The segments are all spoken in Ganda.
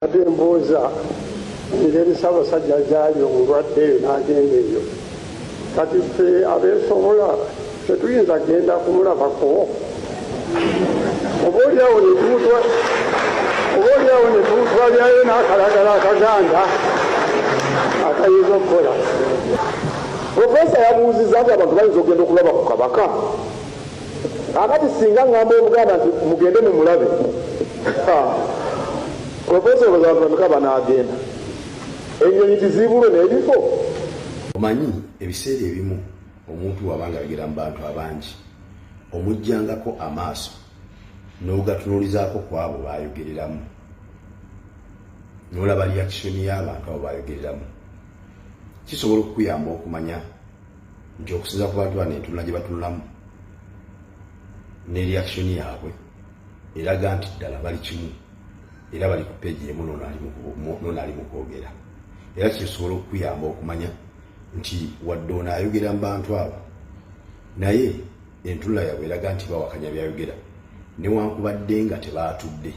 ate mbuuza engeri Ssaabasajja gyali omulwadde eyo n'agenda eyo. Kati ffe abeesobola tetuyinza genda kumulabako. Oboolyawo ne tumutwalirayo n'akalagala akaganda akayinza okukola. Profesa yabuuzizza nti abantu bayinza okugenda okulaba ku Kabaka. Akati singa ngamba Obuganda nti mugende mumulabe. Profesa olowooza abantu banaagenda. Ennyonyi tiziibulwe n'ebifo. Omanyi ebiseera ebimu omuntu wabanga ayogera mu bantu abangi omujjangako amaaso n'ogatunuulizaako ku abo baayogereramu n'olaba reaction y'abantu abo baayogereramu kisobola okukuyamba okumanya nti okusinza ku bantu bano entunula gye batunulamu ne reaction yaabwe eraga nti ddala bali kimu era bali ku peegi emu n'ono ali mu kwogera. Era kisobola okukuyamba okumanya nti wadde ono ayogera mu bantu abo naye entunula yaabwe eraga nti bawakanya byayogera newankubadde nga tebaatudde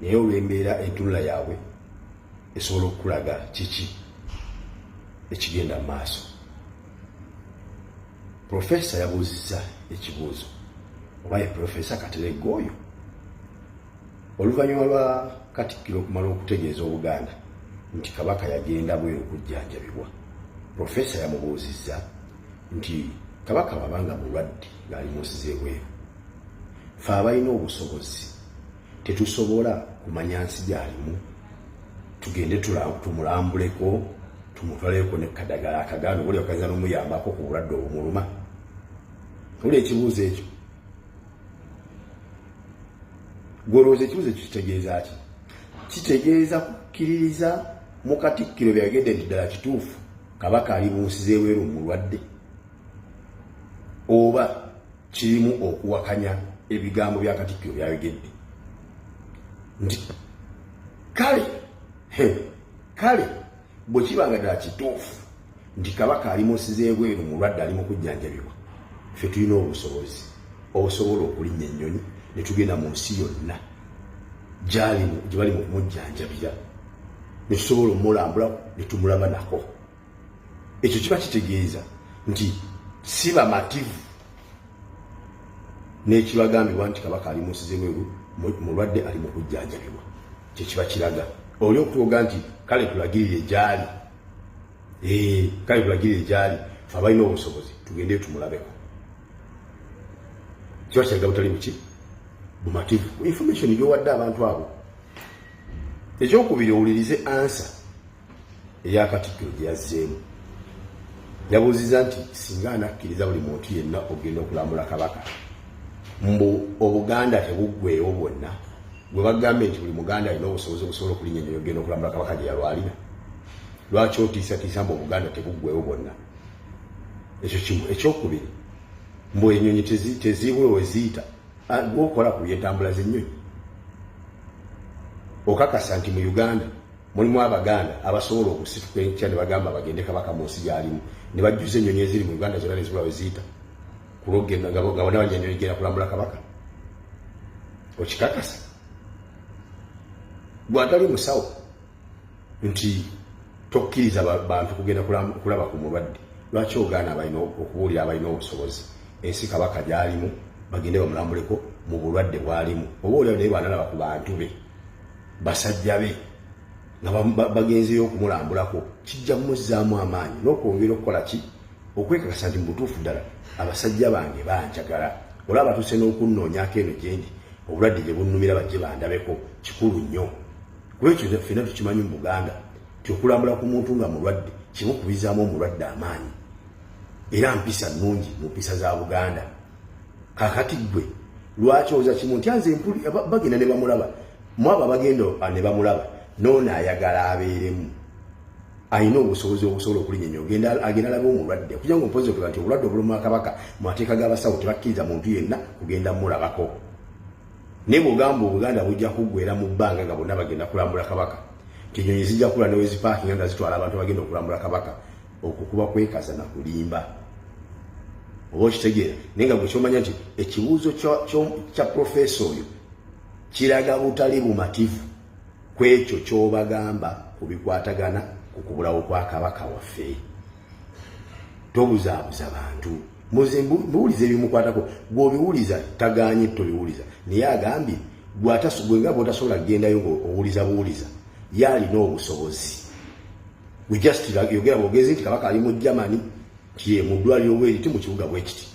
naye olw'embeera entunula yaabwe esobola okukulaga kiki ekigenda mu maaso. Profesa yabuuzizza ekibuuzo oba ye Profesa Kateregga oyo oluvannyuma lwa Katikkiro okumala okutegeeza Obuganda nti Kabaka yagenda bweru okujjanjabibwa. Profesa yamubuuzizza nti Kabaka bw'abanga mulwadde ng'ali mu nsi z'ebweru, ffe abalina obusobozi tetusobola kumanya nsi gy'alimu tugende tumulambuleko tumutwaleko ne kadagala akaganda buli okayinza n'omuyambako ku bulwadde obumuluma. Wulira ekibuuzo ekyo gwolowooza ekibuuzo ekyo kitegeeza ki? Kitegeeza kukkiririza mu Katikkiro byayogedde nti ddala kituufu Kabaka ali mu nsi z'ebweru mulwadde, oba kirimu okuwakanya ebigambo bya Katikkiro byayogedde nti kale bwe kibanga ddala kituufu nti Kabaka ali mu nsi z'ebweru mulwadde ali mu kujjanjabibwa, ffe tulina obusobozi obusobola okulinnya ennyonyi ne tugenda mu nsi yonna gye bali mu kumujjanjabira ne tusobola omulambula ne tumulaba nako. Ekyo kiba kitegeeza nti si bamativu n'ekibagambibwa nti Kabaka ali mu nsi z'ebweru mulwadde ali mu kujjanjabibwa. Kye kiba kiraga oli okutuga nti kale tulagirire gyali, kale tulagirire gyali, ffe abalina obusobozi tugendeyo tumulabeko. Kiba kiraga butali buki bumativu information gy'owadde abantu abo. Ekyokubiri owulirize ansa eya Katikkiro gye yazzeemu. Yabuuzizza nti singa anakkiriza buli muntu yenna ogenda okulambula Kabaka mbu Obuganda tebuggweewo bwonna, gwe bagambe nti buli Muganda alina obusobozi obusobola okulinnya ennyonyi ogenda okulambula Kabaka gye yalwalira, lwaki otiisatiisa mbu Obuganda tebuggweewo bwonna? Ekyo kimu. Ekyokubiri mbu ennyonyi teziibwe we ziyita, gwokola ku byentambula z'ennyonyi okakasa nti mu Uganda mulimu Abaganda abasobola okusituka enkya ne bagamba bagende Kabaka mu nsi gy'alimu ne bajjuza ennyonyi eziri mu Uganda zonna ne zibula we ziyita kulogenda nga bonna bajja ennyonyi genda kulambula Kabaka. Okikakasa gwatali musawo nti tokkiriza bantu kugenda kulaba ku mulwadde, lwaki ogaana okubuulira abalina obusobozi ensi Kabaka gy'alimu bagende bamulambuleko mu bulwadde bw'alimu? Oba olyawo naye bwanalaba ku bantu be basajja be nga bagenzeyo okumulambulako, kijja mumuzzaamu amaanyi n'okwongera okukola ki, okwekakasa nti mu butuufu ddala abasajja bange banjagala, olaba batuuse n'okunnoonyaako eno gyendi obulwadde gye bunnumira bajje bandabeko. Kikulu nnyo. Kuba ekyo ffenna tukimanyi mu Buganda ti okulambula ku muntu nga mulwadde kimu kubizaamu omulwadde amaanyi era mpisa nnungi mu mpisa za Buganda. Kakati gwe lwaki oza kimu nti anze bagenda ne bamulaba, mwaba bagenda ne bamulaba n'ono ayagala abeeremu, alina obusobozi obusobola okulinnya ennyonyi agenda alabe omulwadde okugira nga mpozi okuga nti obulwadde obuluma Kabaka mu mateeka g'abasawo tebakkiriza muntu yenna kugenda mulabako. Ne bw'ogamba Obuganda bujja kuggweera mu bbanga nga bonna bagenda kulambula Kabaka, nti ennyonyi zijja kula ne wezipaakinga nga zitwala abantu bagenda okulambula Kabaka, okwo kuba kwekaza na kulimba. Oba okitegeera naye nga gwe kyomanya nti ekibuuzo kya Profesa oyo kiraga butali bumativu kwekyo kyobagamba kubikwatagana kukubulawo kwa kabaka waffe. Tobuzaabuza bantu muze mbuulize ebimukwatako bw'obiwuliza tagaanye tobiwuliza naye agambye gwenga bw'otasobola kugendayo owuliza buwuliza yalina obusobozi we just yogera bwogezi nti kabaka ali mu Germany kiye mu ddwaliro bweriti mu kibuga bwekiti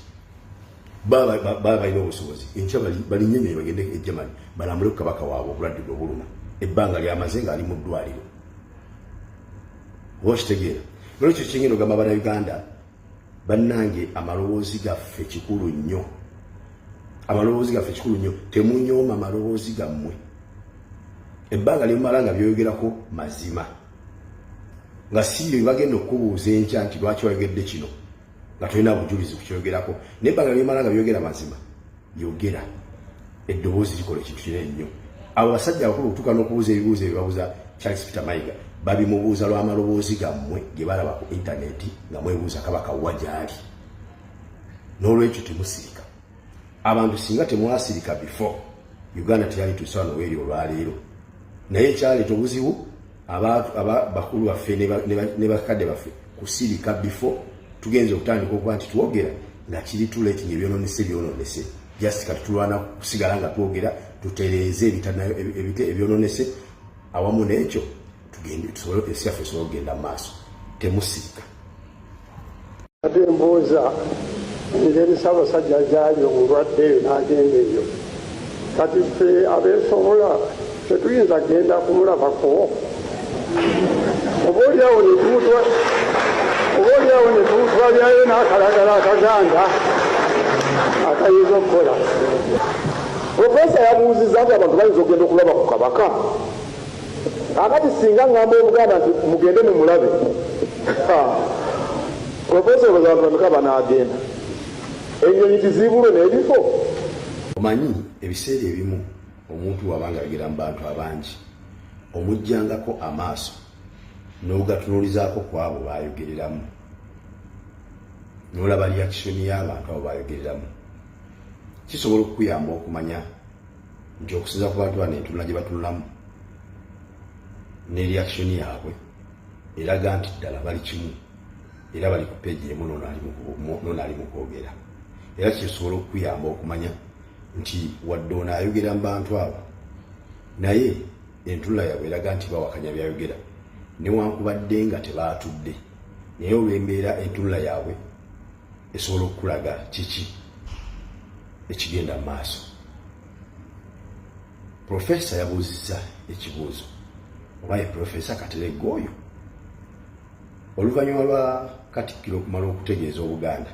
baba balina obusobozi enkya balinyenye bagende e Germany balambule ku kabaka waabwe obulwadde bw'obuluma ebbanga lyamaze nga ali mu ddwaliro wokitegeera lwekyo kingendo gamba bannayuganda bannange amaloboozi gaffe kikulu nnyo temunyooma amaloboozi gammwe ebbanga lyemumala nga byoyogerako mazima nga siyo bagenda okubuuza enkya nti lwaki wayogedde kino nga tolina bujulizi kukyogerako naye ebbanga lyemumala nga byogera mazima yogera eddoboozi likola ekintu kinene nnyo abo basajja abakulu okutuuka n'okubuuza ebibuuzo ebibabuuza Charles Peter Mayiga babimubuuza lw'amaloboozi gammwe ge balaba ku intaneti nga mwebuuza kabaka wa gyali n'olwekyo temusirika abantu singa temwasirika before Uganda teyali tusano weri olwaleero naye ekyaleeta obuzibu bakulu baffe ne bakadde baffe kusirika before tugenze okutandika okuba nti twogera nga kiri tuleetinga ebyononese just kati tulwana kusigala nga twogera tutereeze ebyononese awamu n'ekyo tugende tusobole esi yaffe esobola okugenda mu maaso temusirika ate mbuuza engeri Ssaabasajja gyali omulwadde eyo n'agenda eyo kati ffe abeesobola tetuyinza genda kumulabako obaoliawo ne tuutwalyayo n'akalagala akaganda akayinza okukola. Profesa yabuuzizza nti abantu bayinza okugenda okulaba ku kabaka akati singa ngamba Obuganda nti mugende mumulabe Profesa abantu n'agenda ennyonyi tiziibulwe n'ebifo. Omanyi ebiseera ebimu omuntu wabanga ayogera mu bantu abangi omujjangako amaaso n'ogatunuulizaako ku abo baayogereramu n'olaba reaction y'abantu abo baayogereramu kisobola okukuyamba okumanya nti okusinza ku bantu bano entunula gye batunulamu ne reaction yaabwe eraga nti ddala bali kimu era bali ku peegi emu n'ono ali mu kwogera era kisobola okukuyamba okumanya nti wadde ono ayogera mu bantu abo naye entunula yaabwe eraga nti bawakanya byayogera newankubadde nga tebaatudde naye olw'embeera entunula yaabwe esobola okukulaga kiki ekigenda mu maaso. Profesa yabuuzizza ekibuuzo oba ye Profesa Kateregga oyo oluvannyuma lwa Katikkiro okumala okutegeeza Obuganda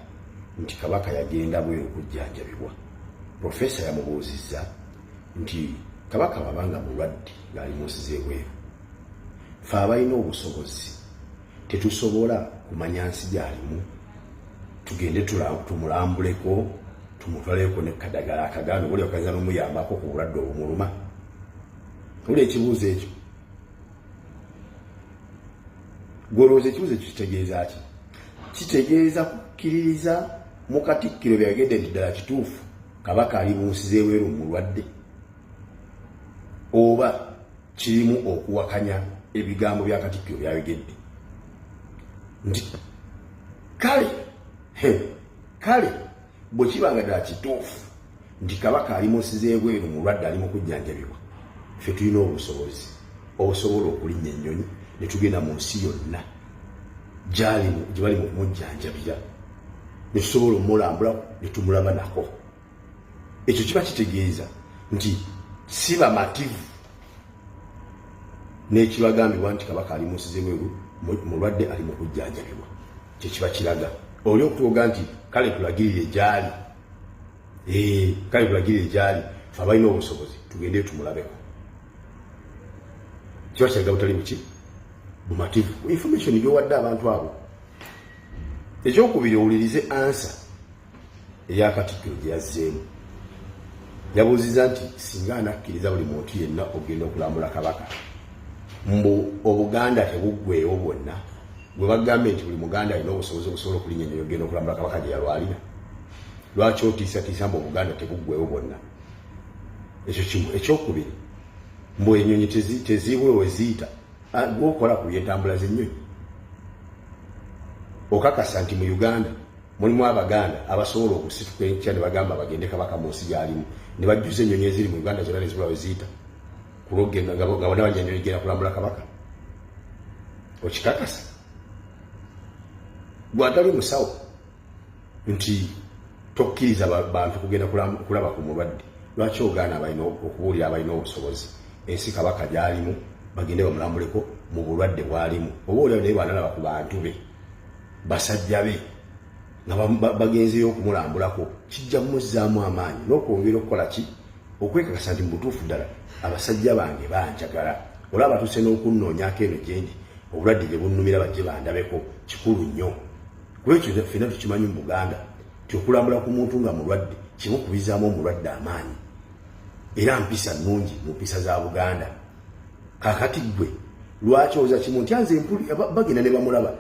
nti kabaka yagenda bweru okujjanjabibwa. Profesa yamubuuzizza nti kabaka wabanga mulwadde ng'ali mu nsi z'ebweru ffe abalina obusobozi tetusobola kumanya nsi gy'alimu tugende tumulambuleko tumutwaleko ne kadagala akagano buli okaza n'omuyambako ku bulwadde obumuluma. Uli ekibuuzo ekyo gwolowooza ekibuuzo ekyo kitegeeza ki? Kitegeeza kukkiririza mu Katikkiro byayogedde nti ddala kituufu kabaka ali mu nsi z'ebweru mulwadde oba kirimu okuwakanya ebigambo bya Katikkiro byayogedde nti kale bwe kibanga ddala kituufu nti kabaka ali mu nsi z'ebweru mulwadde ali mu kujjanjabibwa ffe tulina obusobozi obusobola okulinnya ennyonyi ne tugenda mu nsi yonna gye bali mu kumujjanjabira ne tusobola omulambula ne tumulaba nako. Ekyo kiba kitegeeza nti si bamativu n'ekibagambibwa nti kabaka ali mu nsi z'ebweru mulwadde ali mu kujjanjabibwa kye kiba kiraga oli okutuga nti kale tulagirire gyali ffe abalina obusobozi tugende tumulabeko. Kiba kiraga butali buki bumativu information gy'owadde abantu abo. Ekyokubiri owulirize ansa eya Katikkiro gye yazzeemu. Yabuuzizza nti singa anakkiriza buli muntu yenna ogenda okulambula kabaka mbu Obuganda tebuggweewo bwonna bwe bagambe nti buli Muganda alina obusobozi obusobola okulinnya ennyonyi ogenda okulambula kabaka gye yalwalira. Lwaki otiisatiisa mbu Obuganda tebuggweewo bwonna? Ekyo kimu. Ekyokubiri mbu ennyonyi teziibwe weziyita gwokola ku byentambula z'ennyonyi okakasa nti mu Uganda mulimu abaganda abasobola okusituka enkya ne bagamba bagende Kabaka mu nsi gy'alimu ne bajjuza ennyonyi eziri mu Uganda zonna ne zibula weziyita kulogenda nga bonna banyanyonyi genda kulambula Kabaka okikakasa gwatali musawo nti tokkiriza bantu kugenda kulaba ku mulwadde lwaki ogaana okubuulira abalina obusobozi ensi Kabaka gy'alimu bagende bamulambuleko mu bulwadde bw'alimu oba olio naye bwanalaba ku bantu be basajja be nga bagenzeyo okumulambulako kijja mumuzzaamu amaanyi n'okwongera okukola ki okwekakasa nti mu butuufu ddala abasajja bange banjagala olaba batuuse n'okunnoonyaako eno gyendi obulwadde gye bunnumira bajje bandabeko kikulu nnyo kulwekyo ffenna tukimanyi mu Buganda ti okulambula ku muntu nga mulwadde kimu kubizaamu omulwadde amaanyi era mpisa nnungi mu mpisa za Buganda kakati gwe lwaki oza kimu nti anze bagenda ne bamulaba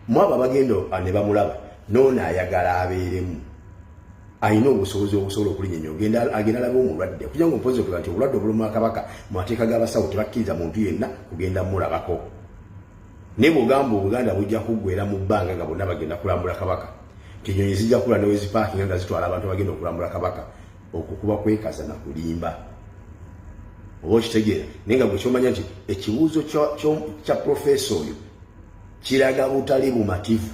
mwaba bagenda ne bamulaba noona ayagala abeeremu ayina obusobozi obusobola okulinyenya agenda alaba omulwadde kugira ngo mpozi okuba nti obulwadde obuluma Kabaka mu mateeka g'abasawo tebakkiriza muntu yenna kugenda mulabako ne bw'ogamba Obuganda bujja kuggwera mu bbanga nga bonna bagenda kulambula Kabaka nti ennyonyi zijja kula ne wezipaakinga nga zitwala abantu bagenda okulambula Kabaka okukuba kwekaza na kulimba oba okitegeera naye nga bwe kyomanya nti ekibuuzo kya profesa oyo kiraga butali bumativu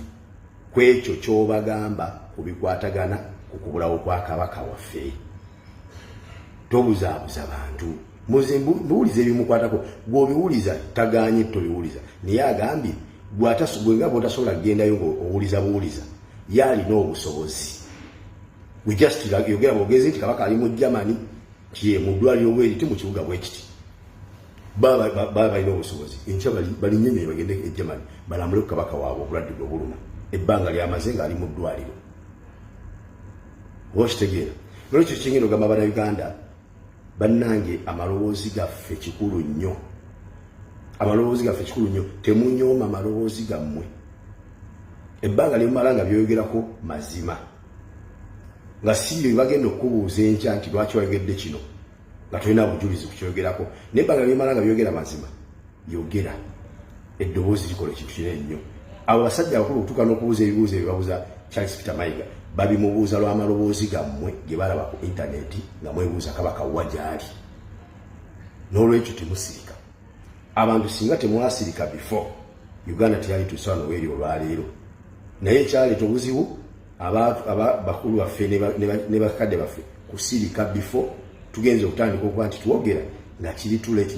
ku ekyo ky'obagamba ku bikwatagana ku kubulawo kwa Kabaka waffe tobuzaabuza bantu muze mbuuliza ebimukwatako gw'obiwuliza tagaanye tobiwuliza naye agambye gwe nga bw'otasobola kugendayo ng'owuliza buwuliza ye alina obusobozi we just yogera bwogezi nti Kabaka ali mu Germany kiye mu ddwaliro bweriti mu kibuga bwe kiti baba balina obusobozi enkya balinnyenya bagende e Germany balambule ku Kabaka waabwe obulwadde bwe buluma ebbanga lyamaze nga ali mu ddwaliro oba okitegeera nolwekyo kingenda ogamba Bannayuganda bannange amaloboozi gaffe kikulu nnyo temunyooma amaloboozi gammwe ebbanga lyemumala nga byoyogerako mazima nga si bagenda okubuuza enkya nti lwaki wayogedde kino nga tolina bujulizi kukyogerako naye ebbanga lyemumala nga byogera mazima yogera eddoboozi likola ekintu kinene nnyo abo basajja abakulu okutuuka n'okubuuza ebibuuzo ebyebabuuza Charles Peter Mayiga babimubuuza lw'amaloboozi gammwe ge balaba ku intaneti nga mwebuuza Kabaka wa gy'ali n'olwekyo temusirika abantu singa temwasirika before Uganda teyali tusaana w'eri olwaleero naye ekyaleeta obuzibu bakulu baffe ne bakadde baffe kusirika before tugenze okutandika okuba nti twogera nga kiri too late